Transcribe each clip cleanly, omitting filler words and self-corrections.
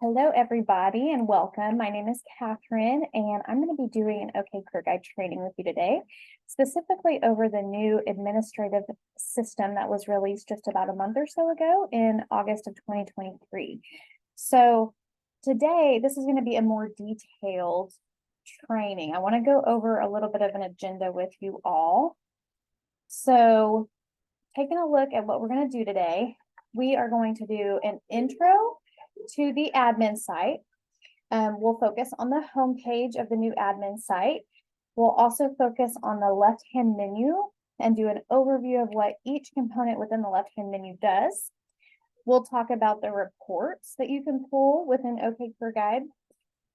Hello, everybody, and welcome. My name is Catherine, and I'm going to be doing an OKCareerGuide training with you today, specifically over the new administrative system that was released just about a month or so ago in August of 2023. So today, this is going to be a more detailed training. I want to go over a little bit of an agenda with you all. So taking a look at what we're going to do today, we are going to do an intro to the admin site. We'll focus on the home page of the new admin site. We'll also focus on the left-hand menu and do an overview of what each component within the left-hand menu does. We'll talk about the reports that you can pull within OKCareerGuide.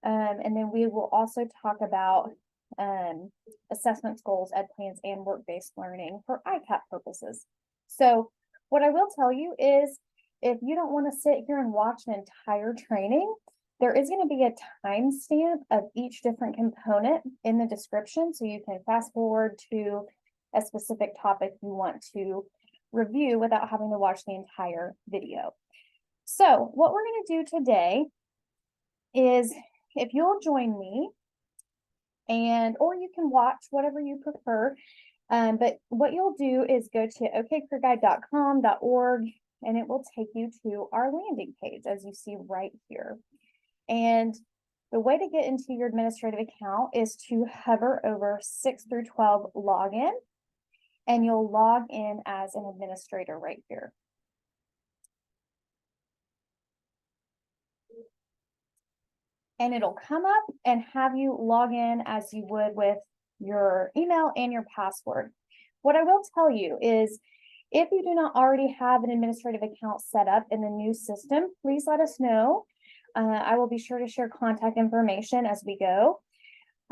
And then we will also talk about assessments, goals, ed plans, and work-based learning for ICAP purposes. So what I will tell you is, if you don't want to sit here and watch an entire training, there is going to be a timestamp of each different component in the description, so you can fast forward to a specific topic you want to review without having to watch the entire video. So what we're going to do today is, if you'll join me, or you can watch, whatever you prefer, but what you'll do is go to okcareerguide.com.org, and it will take you to our landing page, as you see right here. And the way to get into your administrative account is to hover over 6 through 12 login, and you'll log in as an administrator right here. And it'll come up and have you log in as you would with your email and your password. What I will tell you is, if you do not already have an administrative account set up in the new system, please let us know. I will be sure to share contact information as we go.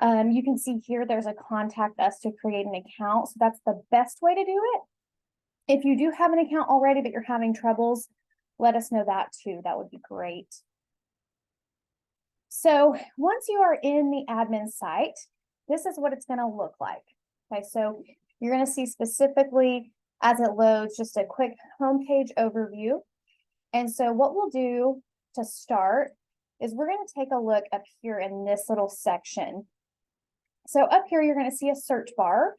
You can see here there's a contact us to create an account. So that's the best way to do it. If you do have an account already but you're having troubles, let us know that too. That would be great. So once you are in the admin site, this is what it's going to look like. Okay, so you're going to see specifically, as it loads, just a quick homepage overview. And so what we'll do to start is we're going to take a look up here in this little section. So up here, you're going to see a search bar.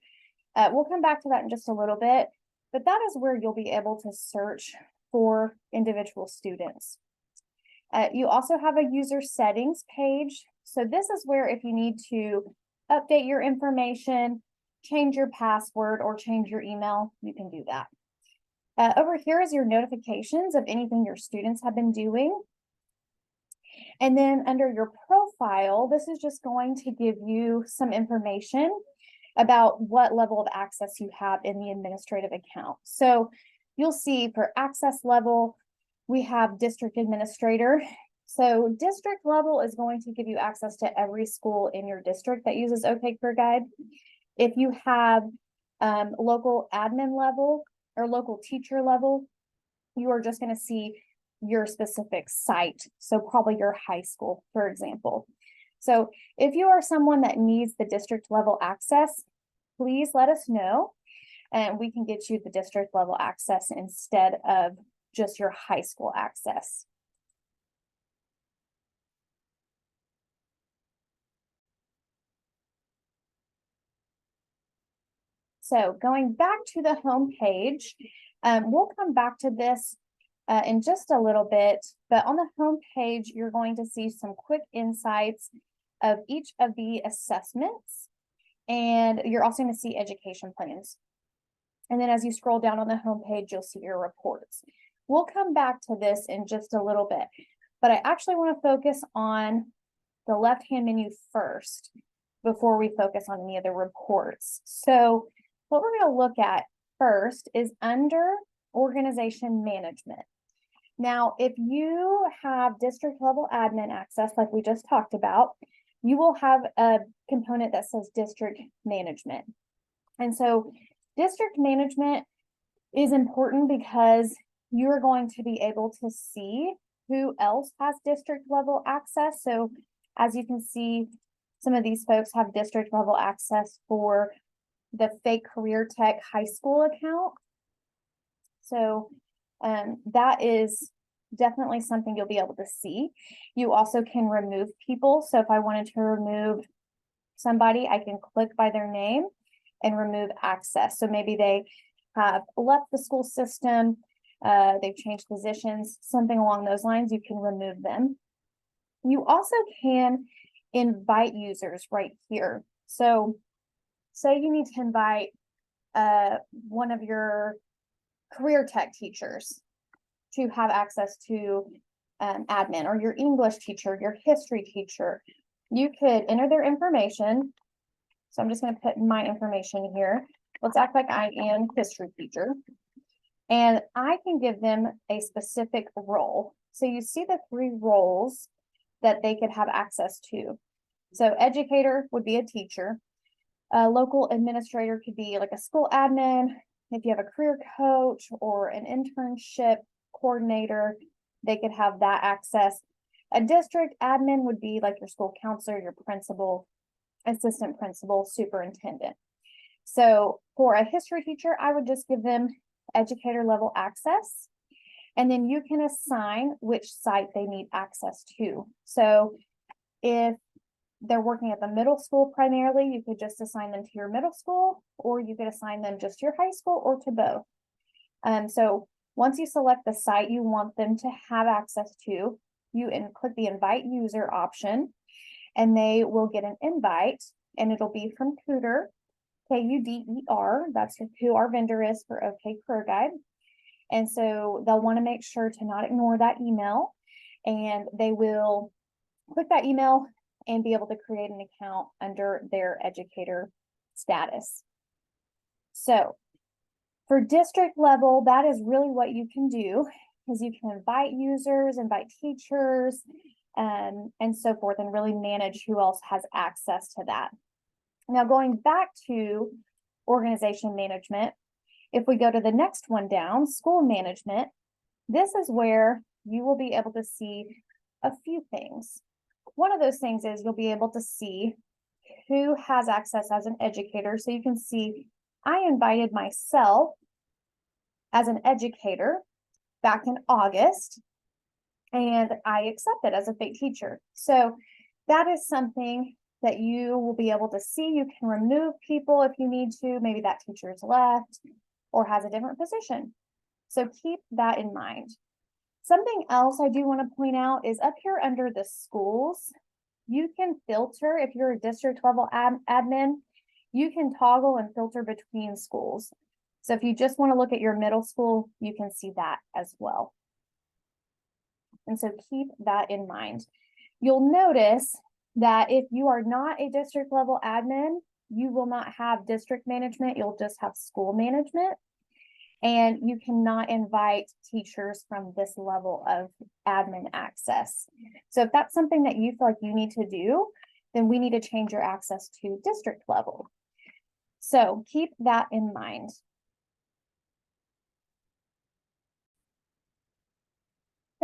We'll come back to that in just a little bit, but that is where you'll be able to search for individual students. You also have a user settings page. So this is where, if you need to update your information, change your password, or change your email, you can do that. Over here is your notifications of anything your students have been doing. And then under your profile, this is just going to give you some information about what level of access you have in the administrative account. So you'll see for access level, we have district administrator. So district level is going to give you access to every school in your district that uses OKCareerGuide. If you have local admin level or local teacher level, you are just going to see your specific site. So probably your high school, for example. So if you are someone that needs the district level access, please let us know, and we can get you the district level access instead of just your high school access. So going back to the home page, we'll come back to this in just a little bit, but on the home page, you're going to see some quick insights of each of the assessments, and you're also going to see education plans. And then as you scroll down on the home page, you'll see your reports. We'll come back to this in just a little bit, but I actually want to focus on the left-hand menu first before we focus on any of the reports. So what we're going to look at first is under organization management. Now, if you have district level admin access, like we just talked about, you will have a component that says district management. And so district management is important because you're going to be able to see who else has district level access. So as you can see, some of these folks have district level access for the Fake Career Tech high school account. So that is definitely something you'll be able to see. You also can remove people. So if I wanted to remove somebody, I can click by their name and remove access. So maybe they have left the school system, they've changed positions, something along those lines, you can remove them. You also can invite users right here. So say you need to invite one of your career tech teachers to have access to admin, or your English teacher, your history teacher. You could enter their information. So I'm just going to put my information here. Let's act like I am history teacher. And I can give them a specific role. So you see the 3 roles that they could have access to. So educator would be a teacher. A local administrator could be like a school admin. If you have a career coach or an internship coordinator, they could have that access. A district admin would be like your school counselor, your principal, assistant principal, superintendent. So for a history teacher, I would just give them educator level access, and then you can assign which site they need access to. So if they're working at the middle school primarily, you could just assign them to your middle school, or you could assign them just to your high school or to both. So once you select the site you want them to have access to, you click the invite user option, and they will get an invite, and it'll be from Kuder, Kuder. That's who our vendor is for OKCareerGuide. And so they'll want to make sure to not ignore that email, and they will click that email and be able to create an account under their educator status. So for district level, that is really what you can do, is you can invite users, invite teachers, and so forth, and really manage who else has access to that. Now, going back to organization management, if we go to the next one down, school management, this is where you will be able to see a few things. One of those things is you'll be able to see who has access as an educator. So you can see I invited myself as an educator back in August, and I accepted as a fake teacher. So that is something that you will be able to see. You can remove people if you need to. Maybe that teacher's left or has a different position. So keep that in mind. Something else I do want to point out is up here under the schools, you can filter. If you're a district level admin, you can toggle and filter between schools. So if you just want to look at your middle school, you can see that as well. And so keep that in mind. You'll notice that if you are not a district level admin, you will not have district management. You'll just have school management. And you cannot invite teachers from this level of admin access. So if that's something that you feel like you need to do, then we need to change your access to district level. So keep that in mind.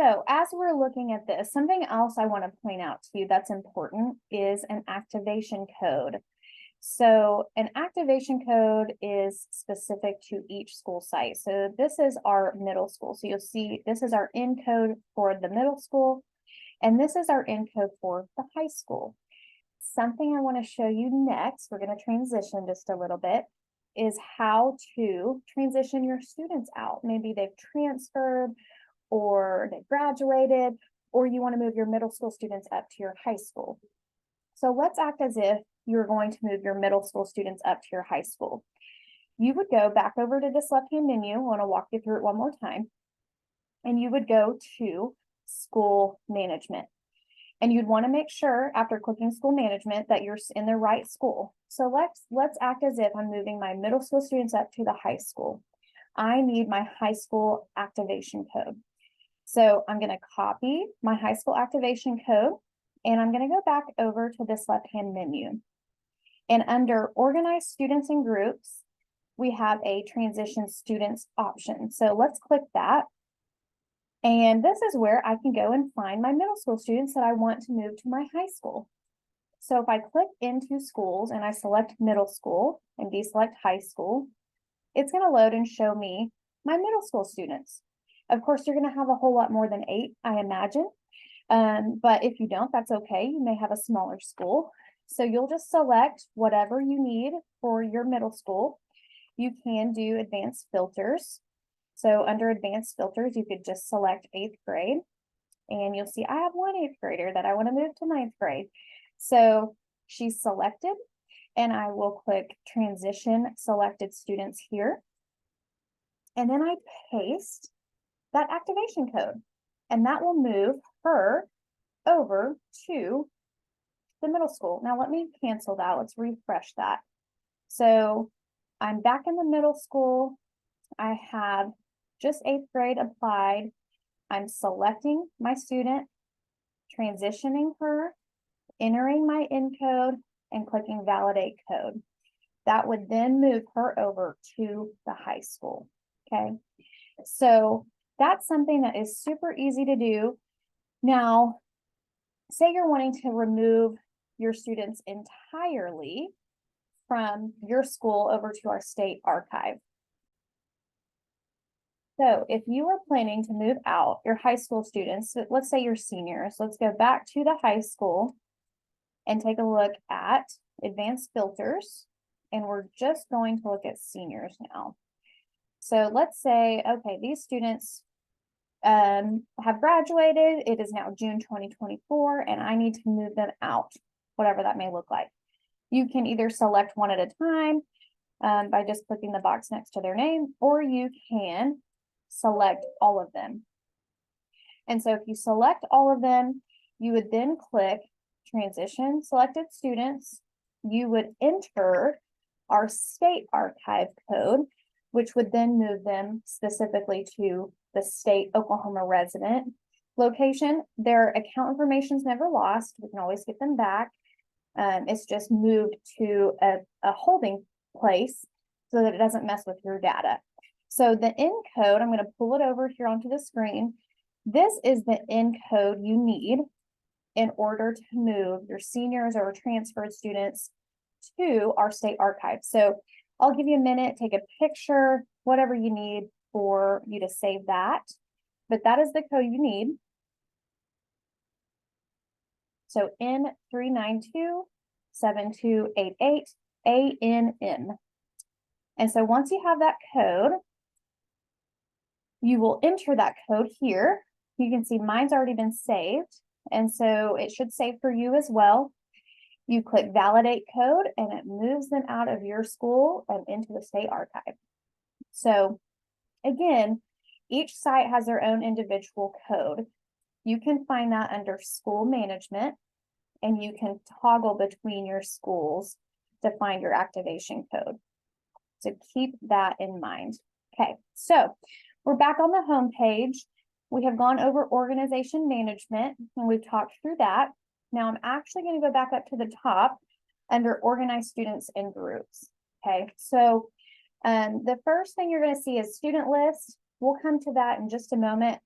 So as we're looking at this, something else I want to point out to you that's important is an activation code. So an activation code is specific to each school site. So this is our middle school. So you'll see this is our in code for the middle school, and this is our in code for the high school. Something I want to show you next, we're going to transition just a little bit, is how to transition your students out. Maybe they've transferred, or they graduated, or you want to move your middle school students up to your high school. So let's act as if you're going to move your middle school students up to your high school. You would go back over to this left-hand menu. I want to walk you through it one more time. And you would go to school management. And you'd want to make sure after clicking school management that you're in the right school. So let's act as if I'm moving my middle school students up to the high school. I need my high school activation code. So I'm going to copy my high school activation code, and I'm going to go back over to this left-hand menu. And under Organize Students and Groups, we have a Transition Students option. So let's click that. And this is where I can go and find my middle school students that I want to move to my high school. So if I click into schools and I select middle school and deselect high school, it's going to load and show me my middle school students. Of course, you're going to have a whole lot more than 8, I imagine. But if you don't, that's okay. You may have a smaller school. So you'll just select whatever you need for your middle school. You can do advanced filters. So under advanced filters, you could just select 8th grade. And you'll see I have one 8th grader that I want to move to 9th grade. So she's selected, and I will click transition selected students here. And then I paste that activation code, and that will move her over to the middle school. Now let me cancel that. Let's refresh that. So I'm back in the middle school. I have just 8th grade applied. I'm selecting my student, transitioning her, entering my code, and clicking validate code. That would then move her over to the high school. Okay, so that's something that is super easy to do. Now, say you're wanting to remove your students entirely from your school over to our state archive. So if you are planning to move out your high school students, let's say you're seniors, let's go back to the high school and take a look at advanced filters. And we're just going to look at seniors now. So let's say, okay, these students have graduated. It is now June 2024, and I need to move them out, whatever that may look like. You can either select one at a time by just clicking the box next to their name, or you can select all of them. And so if you select all of them, you would then click transition selected students. You would enter our state archive code, which would then move them specifically to the state Oklahoma resident location. Their account information is never lost. We can always get them back. It's just moved to a holding place so that it doesn't mess with your data. So the code, I'm going to pull it over here onto the screen. This is the code you need in order to move your seniors or transferred students to our state archive. So I'll give you a minute, take a picture, whatever you need for you to save that. But that is the code you need. So N3927288ANN. And so once you have that code, you will enter that code here. You can see mine's already been saved. And so it should save for you as well. You click validate code and it moves them out of your school and into the state archive. So again, each site has their own individual code. You can find that under school management, and you can toggle between your schools to find your activation code. So keep that in mind. Okay, so we're back on the home page. We have gone over organization management, and we've talked through that. Now I'm actually going to go back up to the top under organize students in groups. Okay, so the first thing you're going to see is student list. We'll come to that in just a moment.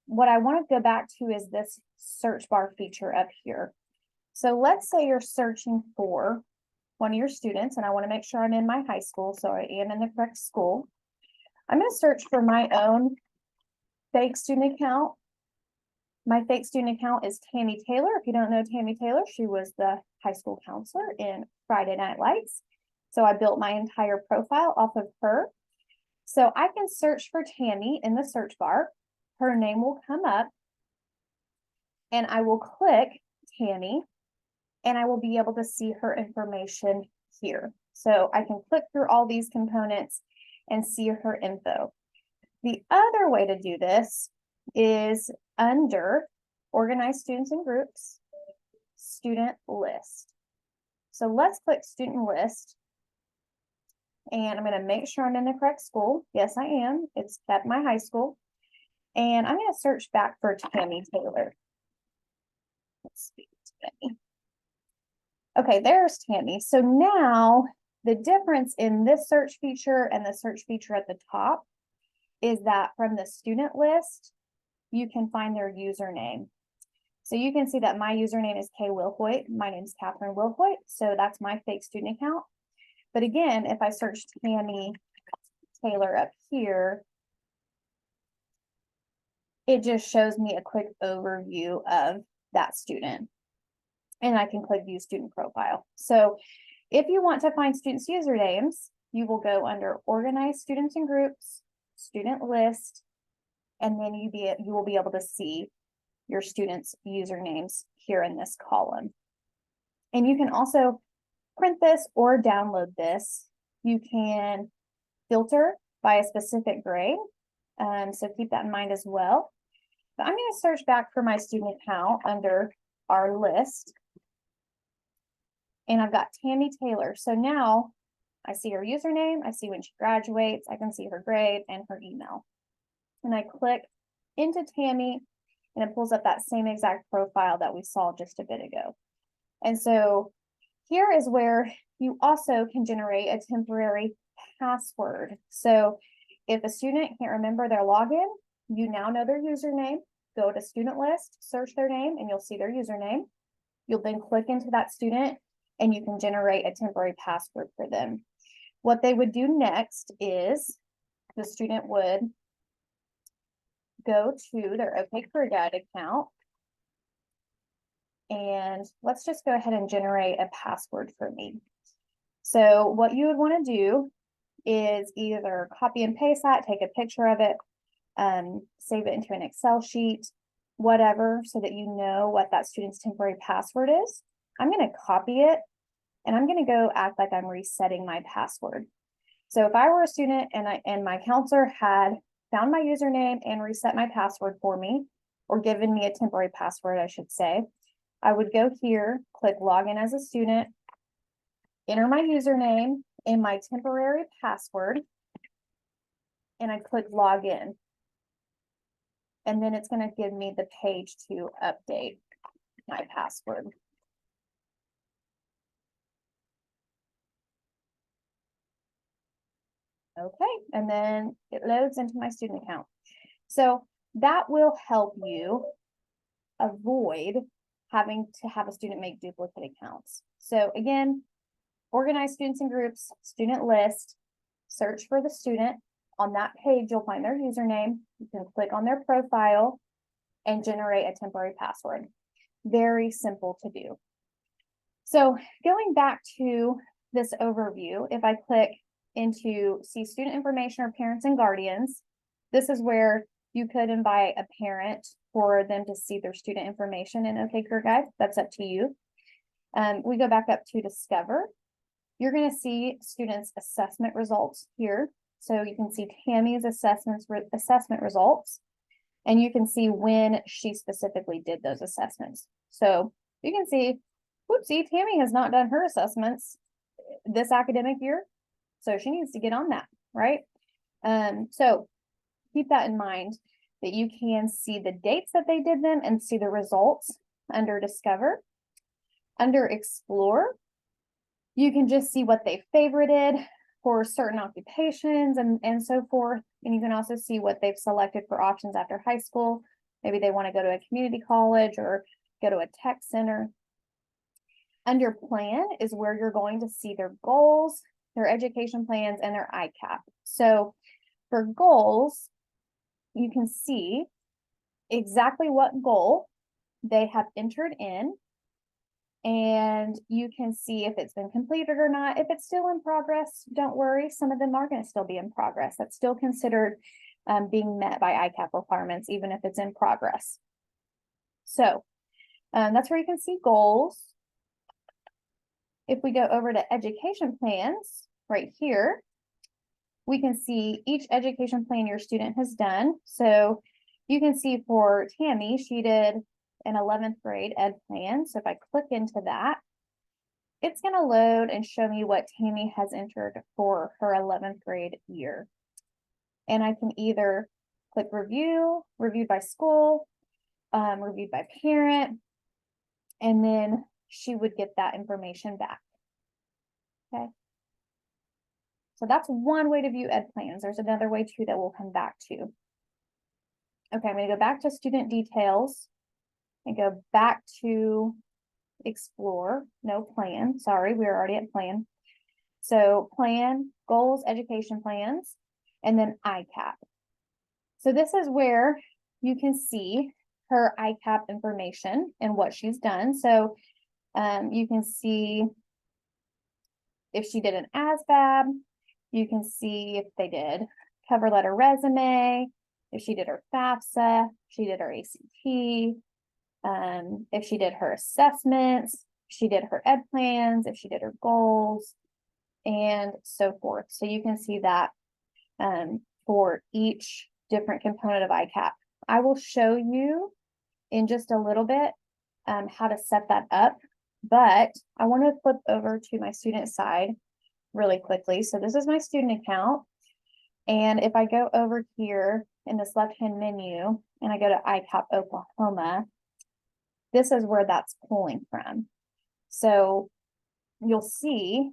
What I want to go back to is this search bar feature up here. So let's say you're searching for one of your students, and I want to make sure I'm in my high school, so I am in the correct school. I'm going to search for my own fake student account. My fake student account is Tammy Taylor. If you don't know Tammy Taylor, she was the high school counselor in Friday Night Lights. So I built my entire profile off of her. So I can search for Tammy in the search bar. Her name will come up, and I will click Tammy, and I will be able to see her information here. So I can click through all these components and see her info. The other way to do this is under organize students in groups, student list. So let's click student list, and I'm going to make sure I'm in the correct school. Yes, I am. It's at my high school. And I'm going to search back for Tammy Taylor. Let's see, Tammy. Okay, there's Tammy. So now the difference in this search feature and the search feature at the top is that from the student list, you can find their username. So you can see that my username is Kay Wilhoit. My name is Catherine Wilhoit. So that's my fake student account. But again, if I search Tammy Taylor up here, it just shows me a quick overview of that student. And I can click view student profile. So if you want to find students' usernames, you will go under organize students and groups, student list, and then you will be able to see your students' usernames here in this column. And you can also print this or download this. You can filter by a specific grade. So keep that in mind as well. But I'm going to search back for my student account under our list. And I've got Tammy Taylor. So now I see her username. I see when she graduates. I can see her grade and her email. And I click into Tammy and it pulls up that same exact profile that we saw just a bit ago. And so here is where you also can generate a temporary password. So if a student can't remember their login, you now know their username. Go to student list, search their name, and you'll see their username. You'll then click into that student and you can generate a temporary password for them. What they would do next is the student would go to their OKCareerGuide account. And let's just go ahead and generate a password for me. So what you would want to do is either copy and paste that, take a picture of it, save it into an Excel sheet, whatever, so that you know what that student's temporary password is. I'm going to copy it and I'm going to go act like I'm resetting my password. So if I were a student and my counselor had found my username and reset my password for me, or given me a temporary password, I should say, I would go here, click login as a student, enter my username and my temporary password, and I click login. And then it's going to give me the page to update my password. Okay, and then it loads into my student account. So that will help you avoid having to have a student make duplicate accounts. So again, organize students in groups, student list, search for the student. On that page, you'll find their username. You can click on their profile and generate a temporary password. Very simple to do. So going back to this overview, if I click into see student information or parents and guardians, this is where you could invite a parent for them to see their student information in OKCareerGuide. That's up to you. We go back up to discover. You're going to see students' assessment results here. So you can see Tammy's assessment results, and you can see when she specifically did those assessments. So you can see, whoopsie, Tammy has not done her assessments this academic year, so she needs to get on that, right? So keep that in mind, that you can see the dates that they did them and see the results under Discover. Under Explore, you can just see what they favorited for certain occupations and so forth. And you can also see what they've selected for options after high school. Maybe they want to go to a community college or go to a tech center. Under Plan is where you're going to see their goals, their education plans, and their ICAP. So for goals, you can see exactly what goal they have entered in, and you can see if it's been completed or not. If it's still in progress, don't worry. Some of them are going to still be in progress. That's still considered being met by ICAP requirements, even if it's in progress. So that's where you can see goals. If we go over to education plans right here, we can see each education plan your student has done. So you can see for Tammy, she did an 11th grade ed plan. So if I click into that, it's going to load and show me what Tammy has entered for her 11th grade year. And I can either click review, reviewed by school, reviewed by parent, and then she would get that information back. Okay. So that's one way to view ed plans. There's another way too that we'll come back to. Okay, I'm going to go back to student details and go back to Explore. No, Plan. Sorry, we were already at Plan. So Plan, Goals, Education Plans, and then ICAP. So this is where you can see her ICAP information and what she's done. So you can see if she did an ASVAB, you can see if they did cover letter resume, if she did her FAFSA, she did her ACT, if she did her assessments, she did her ed plans, if she did her goals, and so forth. So you can see that for each different component of ICAP. I will show you in just a little bit how to set that up, but I want to flip over to my student side really quickly. So this is my student account. And if I go over here in this left-hand menu and I go to ICAP Oklahoma, this is where that's pulling from. So you'll see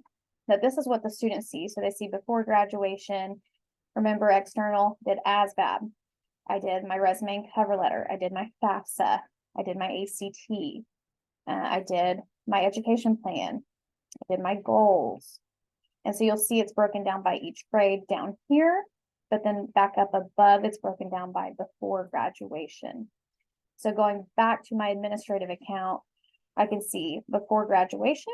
that this is what the students see. So they see before graduation, remember external, did ASVAB. I did my resume and cover letter. I did my FAFSA. I did my ACT. I did my education plan. I did my goals. And so you'll see it's broken down by each grade down here, but then back up above, it's broken down by before graduation. So going back to my administrative account, I can see before graduation,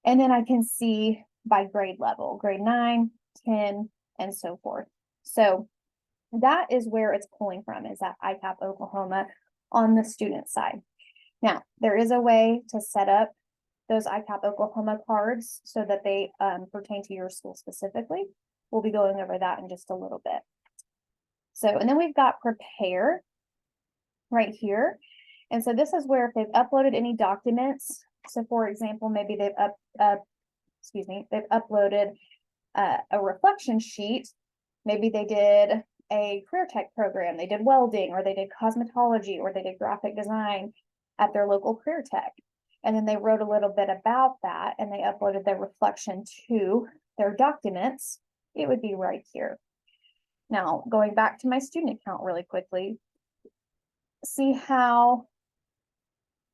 and then I can see by grade level, grade 9, 10, and so forth. So that is where it's pulling from, is that ICAP Oklahoma on the student side. Now, there is a way to set up those ICAP Oklahoma cards so that they pertain to your school specifically. We'll be going over that in just a little bit. So, and then we've got prepare right here. And so this is where if they've uploaded any documents, so for example, maybe they've they've uploaded a reflection sheet. Maybe they did a career tech program, they did welding, or they did cosmetology, or they did graphic design at their local career tech. And then they wrote a little bit about that and they uploaded their reflection to their documents. It would be right here. Now, going back to my student account really quickly, see how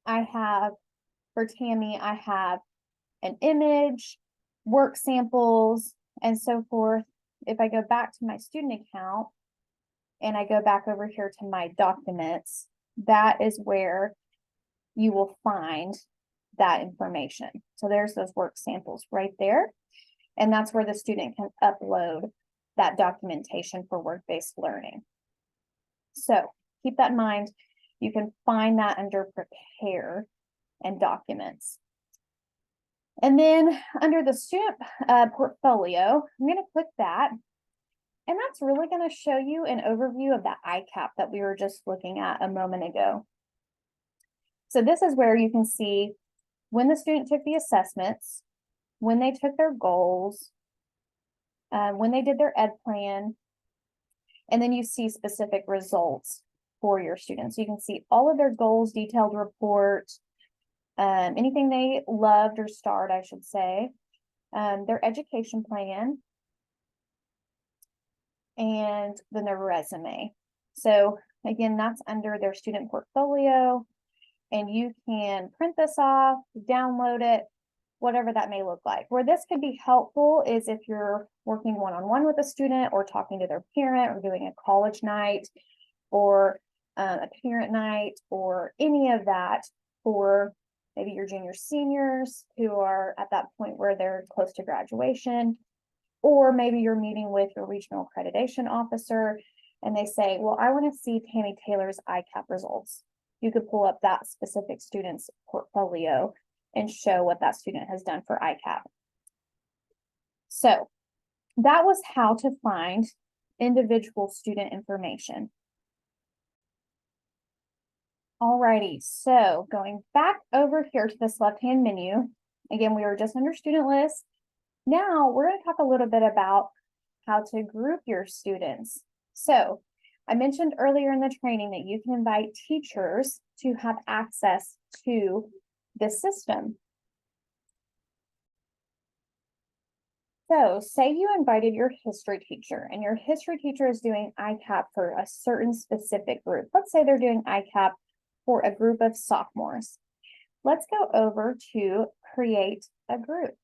I have, for Tammy, I have an image, work samples, and so forth. If I go back to my student account and I go back over here to my documents, that is where you will find that information. So there's those work samples right there. And that's where the student can upload that documentation for work-based learning. So keep that in mind. You can find that under prepare and documents. And then under the student portfolio, I'm going to click that. And that's really going to show you an overview of that ICAP that we were just looking at a moment ago. So this is where you can see when the student took the assessments, when they took their goals, when they did their ed plan, and then you see specific results for your students. You can see all of their goals, detailed report, anything they loved or starred, I should say, their education plan, and then their resume. So again, that's under their student portfolio, and you can print this off, download it, whatever that may look like. Where this could be helpful is if you're working one-on-one with a student or talking to their parent or doing a college night or a parent night or any of that for maybe your junior seniors who are at that point where they're close to graduation, or maybe you're meeting with your regional accreditation officer and they say, well, I want to see Tammy Taylor's ICAP results. You could pull up that specific student's portfolio and show what that student has done for ICAP. So that was how to find individual student information. Alrighty, so going back over here to this left-hand menu, again, we were just under student list. Now we're going to talk a little bit about how to group your students. So I mentioned earlier in the training that you can invite teachers to have access to this system. So say you invited your history teacher and your history teacher is doing ICAP for a certain specific group. Let's say they're doing ICAP for a group of sophomores. Let's go over to create a group.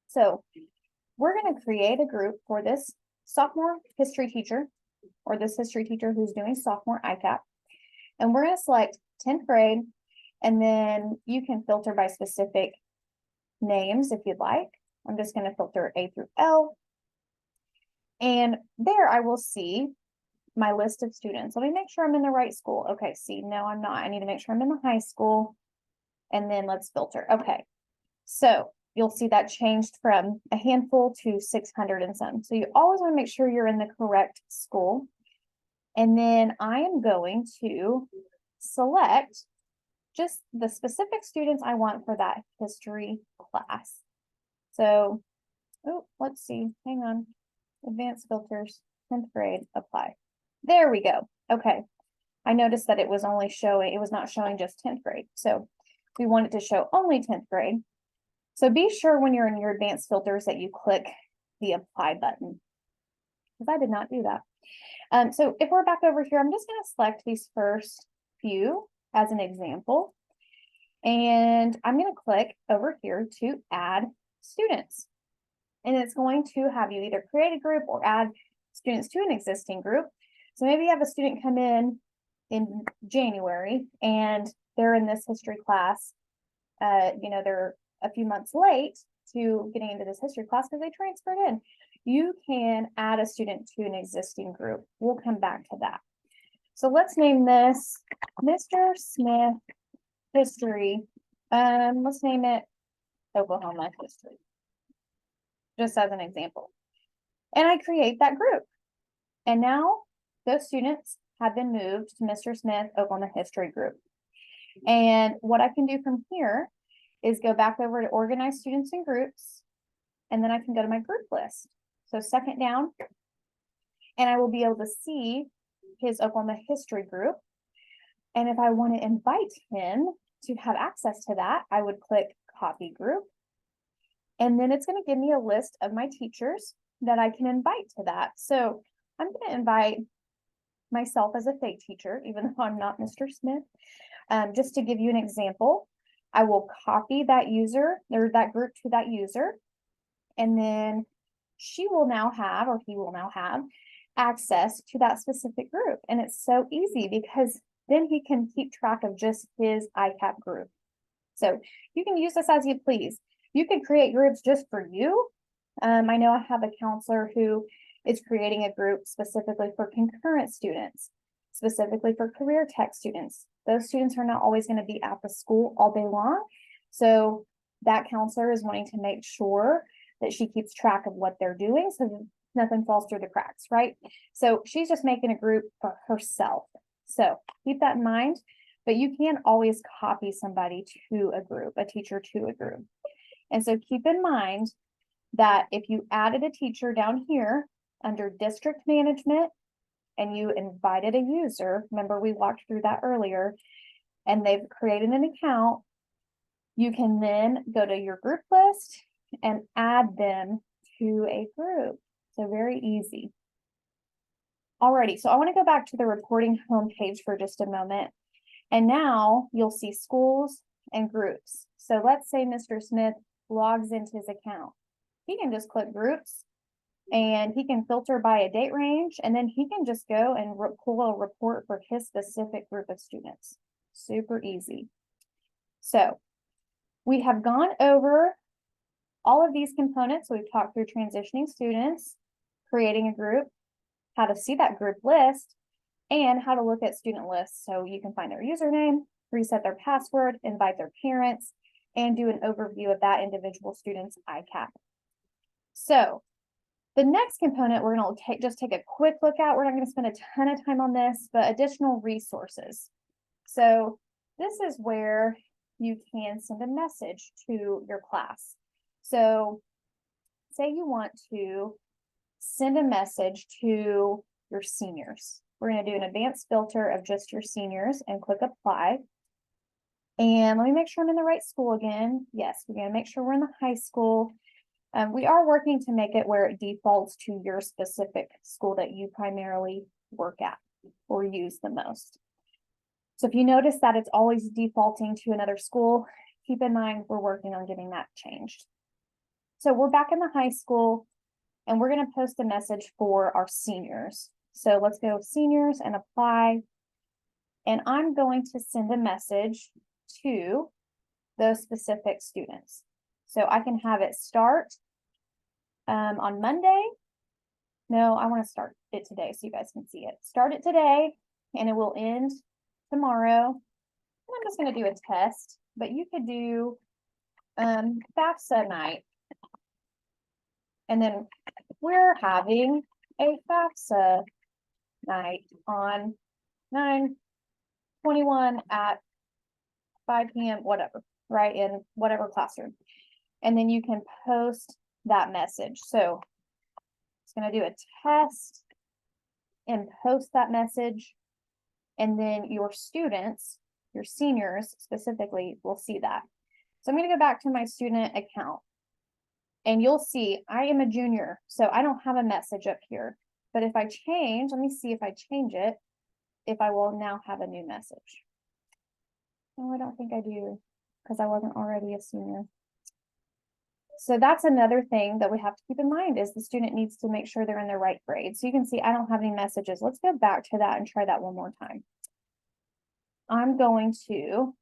So we're going to create a group for this sophomore history teacher. or this history teacher who's doing sophomore ICAP. And we're going to select 10th grade, and then you can filter by specific names if you'd like. I'm just going to filter A through L. And there I will see my list of students. Let me make sure I'm in the right school. Okay, see, no, I'm not. I need to make sure I'm in the high school. And then let's filter. Okay, so you'll see that changed from a handful to 600 and some. So you always want to make sure you're in the correct school. And then I am going to select just the specific students I want for that history class. So, oh, let's see, hang on. Advanced filters, 10th grade, apply. There we go. Okay. I noticed that it was not showing just 10th grade. So we want it to show only 10th grade. So be sure when you're in your advanced filters that you click the apply button, because I did not do that. So if we're back over here, I'm just going to select these first few as an example. And I'm going to click over here to add students. And it's going to have you either create a group or add students to an existing group. So maybe you have a student come in January and they're in this history class. They're a few months late to getting into this history class because they transferred in. You can add a student to an existing group. We'll come back to that. So let's name this Mr. Smith History. Let's name it Oklahoma History, just as an example. And I create that group. And now those students have been moved to Mr. Smith Oklahoma History Group. And what I can do from here is go back over to organize students in groups, and then I can go to my group list. So second down, and I will be able to see his Oklahoma History Group. And if I want to invite him to have access to that, I would click copy group. And then it's going to give me a list of my teachers that I can invite to that. So I'm going to invite myself as a fake teacher, even though I'm not Mr. Smith. Just to give you an example, I will copy that user or that group to that user. And then she will now have, or he will now have, access to that specific group. And it's so easy because then he can keep track of just his ICAP group. So you can use this as you please. You can create groups just for you. I know I have a counselor who is creating a group specifically for concurrent students, specifically for career tech students. Those students are not always going to be at the school all day long. So that counselor is wanting to make sure that she keeps track of what they're doing so that nothing falls through the cracks, right? So she's just making a group for herself. So keep that in mind, but you can always copy somebody to a group, a teacher to a group. And so keep in mind that if you added a teacher down here under district management and you invited a user, remember we walked through that earlier, and they've created an account, you can then go to your group list and add them to a group. So very easy. Alrighty, so I want to go back to the reporting homepage for just a moment. And now you'll see schools and groups. So let's say Mr. Smith logs into his account. He can just click groups and he can filter by a date range, and then he can just go and pull a report for his specific group of students. Super easy. So we have gone over all of these components. So we've talked through transitioning students, creating a group, how to see that group list, and how to look at student lists. So you can find their username, reset their password, invite their parents, and do an overview of that individual student's ICAP. So the next component we're going to just take a quick look at. We're not going to spend a ton of time on this, but additional resources. So this is where you can send a message to your class. So say you want to send a message to your seniors. We're going to do an advanced filter of just your seniors and click apply. And let me make sure I'm in the right school again. Yes, we're going to make sure we're in the high school. We are working to make it where it defaults to your specific school that you primarily work at or use the most. So if you notice that it's always defaulting to another school, keep in mind we're working on getting that changed. So we're back in the high school and we're going to post a message for our seniors. So let's go seniors and apply. And I'm going to send a message to those specific students. So I can have it start on Monday. No, I want to start it today so you guys can see it. Start it today and it will end tomorrow. And I'm just going to do a test, but you could do FAFSA night. And then we're having a FAFSA night on 9/21 at 5 p.m., whatever, right, in whatever classroom. And then you can post that message. So it's going to do a test and post that message. And then your students, your seniors specifically, will see that. So I'm going to go back to my student account. And you'll see I am a junior, so I don't have a message up here. But if I change, let me see if I change it, if I will now have a new message. No, I don't think I do, because I wasn't already a senior. So that's another thing that we have to keep in mind is the student needs to make sure they're in the right grade. So you can see I don't have any messages. Let's go back to that and try that one more time. I'm going to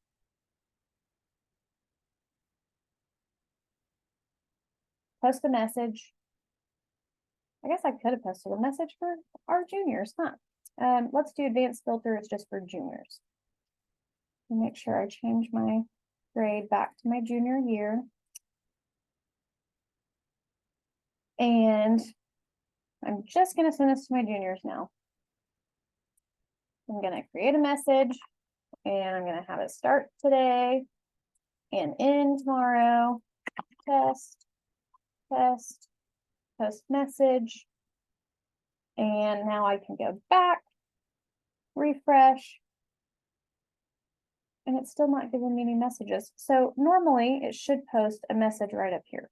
post a message. I guess I could have posted a message for our juniors, huh? Let's do advanced filters just for juniors. And make sure I change my grade back to my junior year. And I'm just going to send this to my juniors now. I'm going to create a message and I'm going to have it start today and end tomorrow. Test, post message. And now I can go back, refresh, and it's still not giving me any messages. So normally it should post a message right up here.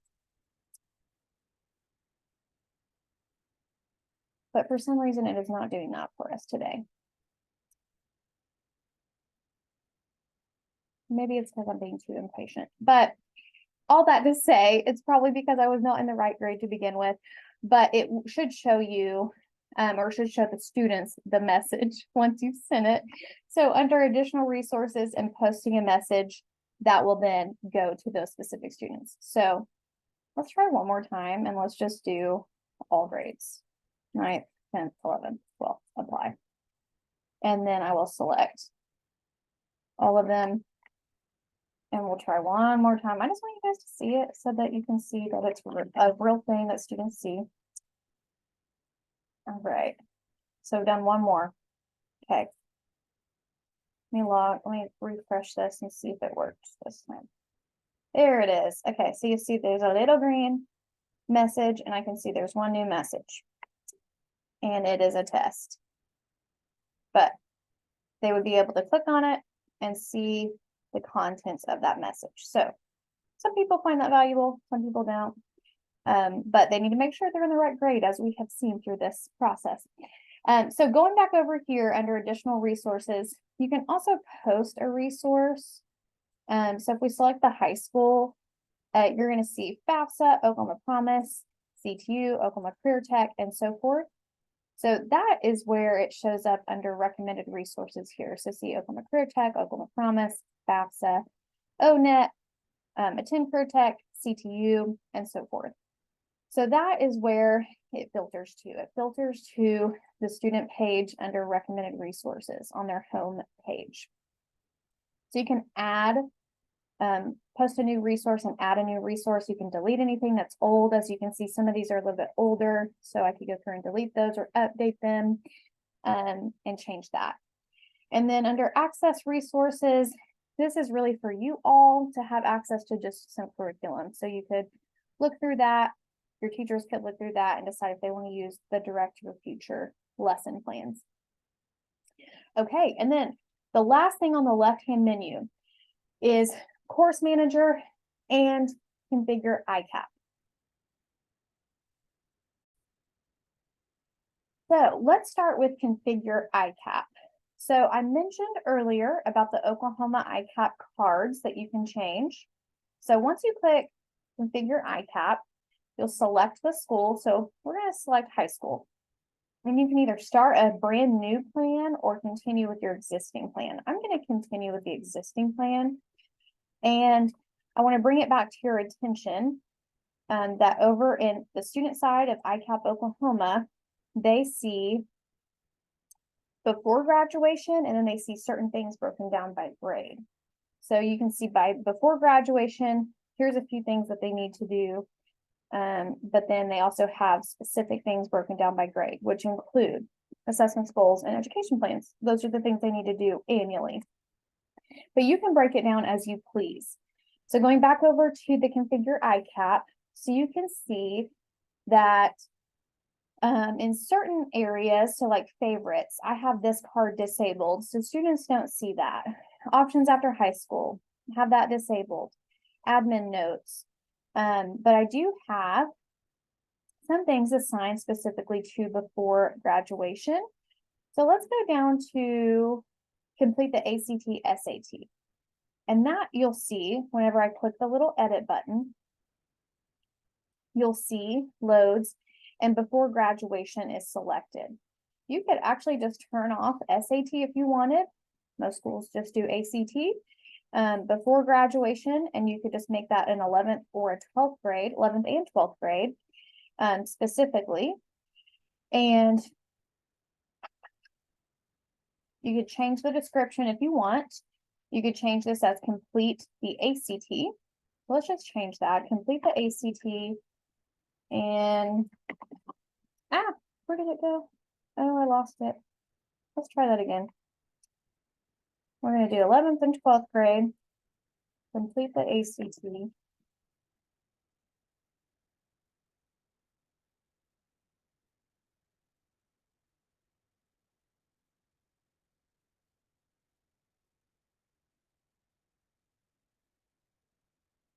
But for some reason, it is not doing that for us today. Maybe it's because I'm being too impatient. But all that to say, it's probably because I was not in the right grade to begin with. But it should show you, or should show the students the message once you've sent it. So under additional resources and posting a message, that will then go to those specific students. So let's try one more time and let's just do all grades. 9th, 10th, 11th, 12th, apply. And then I will select all of them. And we'll try one more time. I just want you guys to see it so that you can see that it's a real thing that students see. All right. So done one more. Okay. Let me refresh this and see if it works this time. There it is. Okay, so you see there's a little green message and I can see there's one new message. And it is a test. But they would be able to click on it and see the contents of that message. So some people find that valuable, some people don't. But they need to make sure they're in the right grade, as we have seen through this process. So going back over here under additional resources, you can also post a resource. So if we select the high school, you're going to see FAFSA, Oklahoma Promise, CTU, Oklahoma Career Tech, and so forth. So that is where it shows up under recommended resources here. So see Oklahoma Career Tech, Oklahoma Promise, FAFSA, ONET, Attend Career Tech, CTU, and so forth. So that is where it filters to. It filters to the student page under recommended resources on their home page. So you can add, post a new resource and add a new resource. You can delete anything that's old. As you can see, some of these are a little bit older. So I could go through and delete those or update them and change that. And then under access resources, this is really for you all to have access to just some curriculum. So you could look through that. Your teachers could look through that and decide if they want to use the direct or future lesson plans. Okay, and then the last thing on the left-hand menu is Course Manager and Configure ICAP. So let's start with Configure ICAP. So I mentioned earlier about the Oklahoma ICAP cards that you can change. So once you click Configure ICAP, you'll select the school. So we're going to select high school. And you can either start a brand new plan or continue with your existing plan. I'm going to continue with the existing plan. And I want to bring it back to your attention that over in the student side of ICAP Oklahoma, they see before graduation, and then they see certain things broken down by grade. So you can see before graduation, here's a few things that they need to do. But then they also have specific things broken down by grade, which include assessments, goals, and education plans. Those are the things they need to do annually. But you can break it down as you please. So going back over to the configure ICAP, so you can see that in certain areas, so like favorites, I have this card disabled, so students don't see that. Options after high school, have that disabled. Admin notes. But I do have some things assigned specifically to before graduation. So let's go down to complete the ACT, SAT. And that you'll see whenever I click the little edit button, you'll see loads and before graduation is selected. You could actually just turn off SAT if you wanted. Most schools just do ACT before graduation, and you could just make that an 11th or a 12th grade, 11th and 12th grade specifically. And you could change the description if you want. You could change this as complete the ACT. So let's just change that, complete the ACT. And, where did it go? Oh, I lost it. Let's try that again. We're going to do 11th and 12th grade, complete the ACT.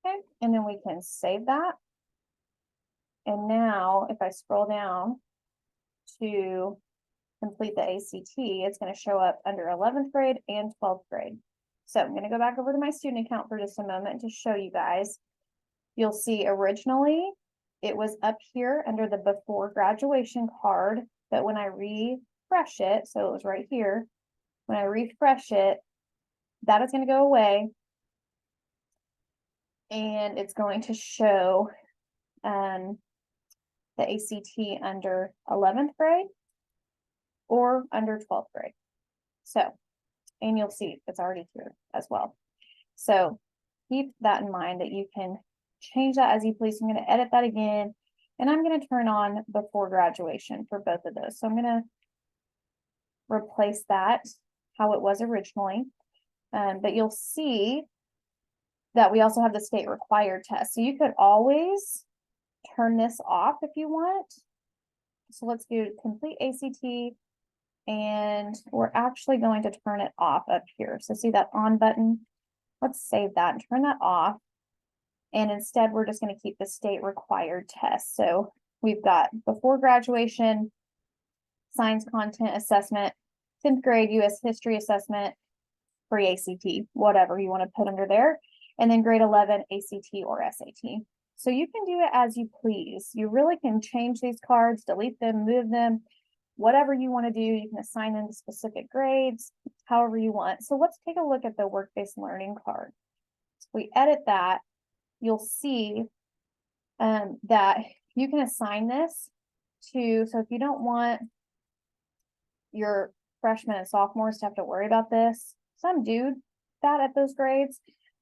Okay, and then we can save that. And now if I scroll down to complete the ACT, it's going to show up under 11th grade and 12th grade. So I'm going to go back over to my student account for just a moment to show you guys. You'll see originally it was up here under the before graduation card, but when I refresh it, so it was right here, when I refresh it, that is going to go away. And it's going to show the ACT under 11th grade or under 12th grade. So, and you'll see it's already here as well. So keep that in mind that you can change that as you please. I'm going to edit that again, and I'm going to turn on before graduation for both of those. So I'm going to replace that how it was originally. But you'll see that we also have the state required test. So you could always turn this off if you want. So let's do complete ACT, and we're actually going to turn it off up here. So see that on button? Let's save that and turn that off. And instead, we're just going to keep the state required test. So we've got before graduation, science content assessment, 10th grade US history assessment, pre-ACT, whatever you want to put under there. And then grade 11 ACT or SAT. So you can do it as you please. You really can change these cards, delete them, move them, whatever you want to do. You can assign them to specific grades, however you want. So let's take a look at the work-based learning card. So we edit that, you'll see that you can assign this to, so if you don't want your freshmen and sophomores to have to worry about this, some do that at those grades,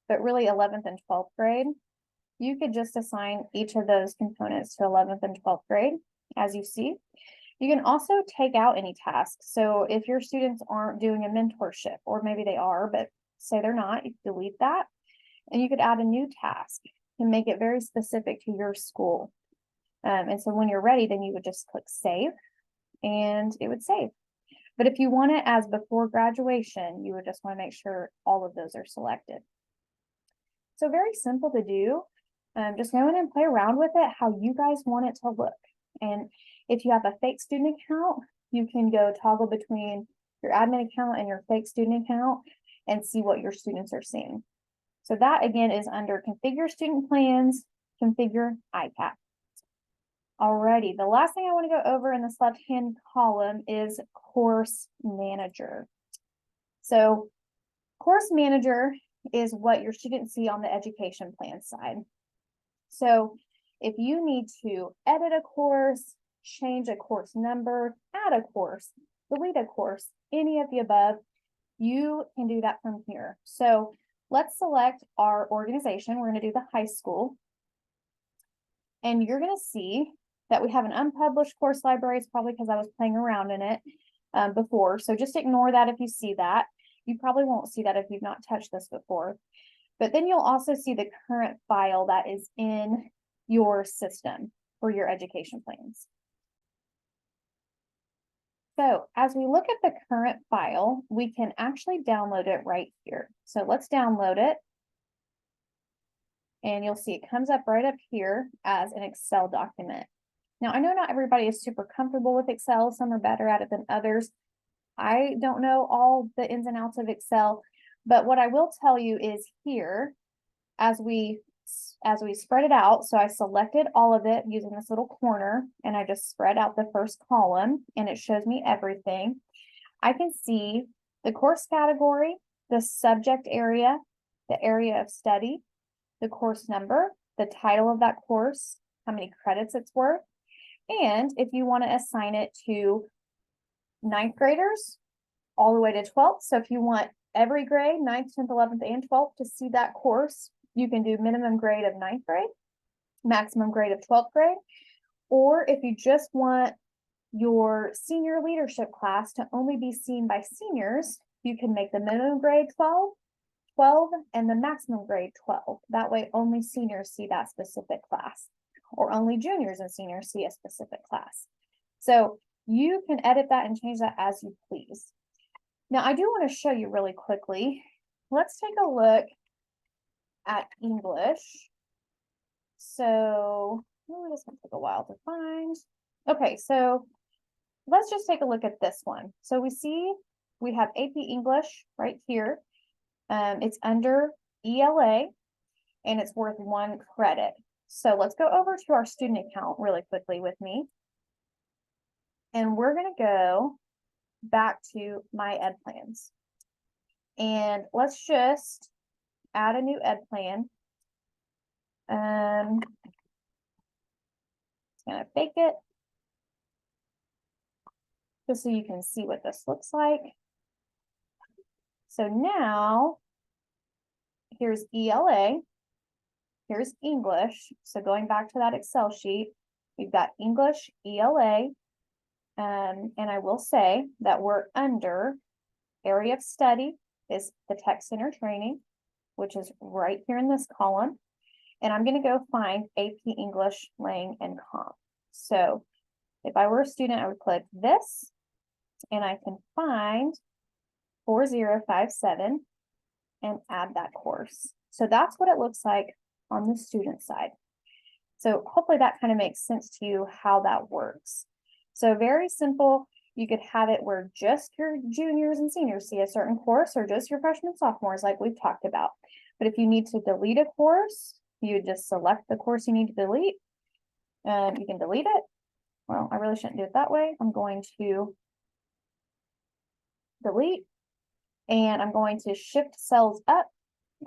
but really 11th and 12th grade, you could just assign each of those components to 11th and 12th grade, as you see. You can also take out any tasks. So if your students aren't doing a mentorship, or maybe they are, but say they're not, you can delete that. And you could add a new task and make it very specific to your school. And so when you're ready, then you would just click save, and it would save. But if you want it as before graduation, you would just want to make sure all of those are selected. So very simple to do. Just go in and play around with it how you guys want it to look. And if you have a fake student account, you can go toggle between your admin account and your fake student account and see what your students are seeing. So that again is under configure student plans, configure ICAP. Alrighty, the last thing I want to go over in this left-hand column is course manager. So course manager is what your students see on the education plan side. So if you need to edit a course, change a course number, add a course, delete a course, any of the above, you can do that from here. So let's select our organization. We're going to do the high school. And you're going to see that we have an unpublished course library. It's probably because I was playing around in it before. So just ignore that if you see that. You probably won't see that if you've not touched this before. But then you'll also see the current file that is in your system for your education plans. So as we look at the current file, we can actually download it right here. So let's download it. And you'll see it comes up right up here as an Excel document. Now, I know not everybody is super comfortable with Excel. Some are better at it than others. I don't know all the ins and outs of Excel, but what I will tell you is here, as we spread it out, so I selected all of it using this little corner, and I just spread out the first column, and it shows me everything. I can see the course category, the subject area, the area of study, the course number, the title of that course, how many credits it's worth, and if you want to assign it to 9th graders all the way to 12th. So if you want every grade, 9th, 10th, 11th, and 12th to see that course, you can do minimum grade of 9th grade, maximum grade of 12th grade. Or if you just want your senior leadership class to only be seen by seniors, you can make the minimum grade 12, and the maximum grade 12. That way only seniors see that specific class, or only juniors and seniors see a specific class. So you can edit that and change that as you please. Now, I do want to show you really quickly. Let's take a look at English. So, this is going to take a while to find. Okay, so let's just take a look at this one. So we see we have AP English right here. It's under ELA, and it's worth 1 credit. So let's go over to our student account really quickly with me. And we're going to go back to my ed plans. And let's just add a new ed plan. It's going to fake it just so you can see what this looks like. So now here's ELA, here's English. So going back to that Excel sheet, we've got English, ELA, and I will say that we're under area of study is the Tech Center training, which is right here in this column. And I'm going to go find AP English, Lang, and Comp. So if I were a student, I would click this, and I can find 4057 and add that course. So that's what it looks like on the student side. So hopefully that kind of makes sense to you how that works. So very simple. You could have it where just your juniors and seniors see a certain course, or just your freshmen and sophomores like we've talked about. But if you need to delete a course, you just select the course you need to delete. You can delete it. Well, I really shouldn't do it that way. I'm going to delete, and I'm going to shift cells up.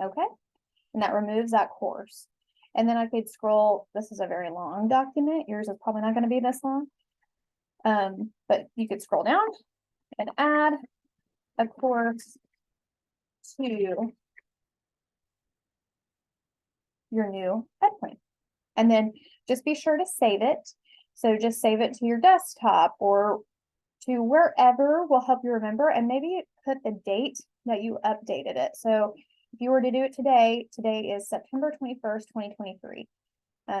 Okay. And that removes that course. And then I could scroll. This is a very long document. Yours is probably not going to be this long. But you could scroll down and add a course to your new ed plan. And then just be sure to save it. So just save it to your desktop or to wherever will help you remember, and maybe put the date that you updated it. So if you were to do it today, today is September 21st, 2023.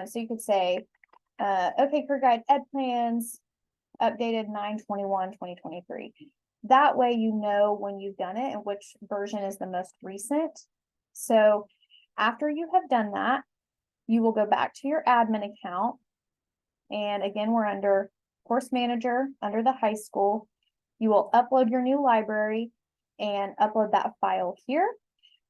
So you could say, OKCareerGuide Ed Plans, updated 9/21/2023. That way you know when you've done it and which version is the most recent. So after you have done that, you will go back to your admin account. And again, we're under Course Manager, under the high school. You will upload your new library and upload that file here.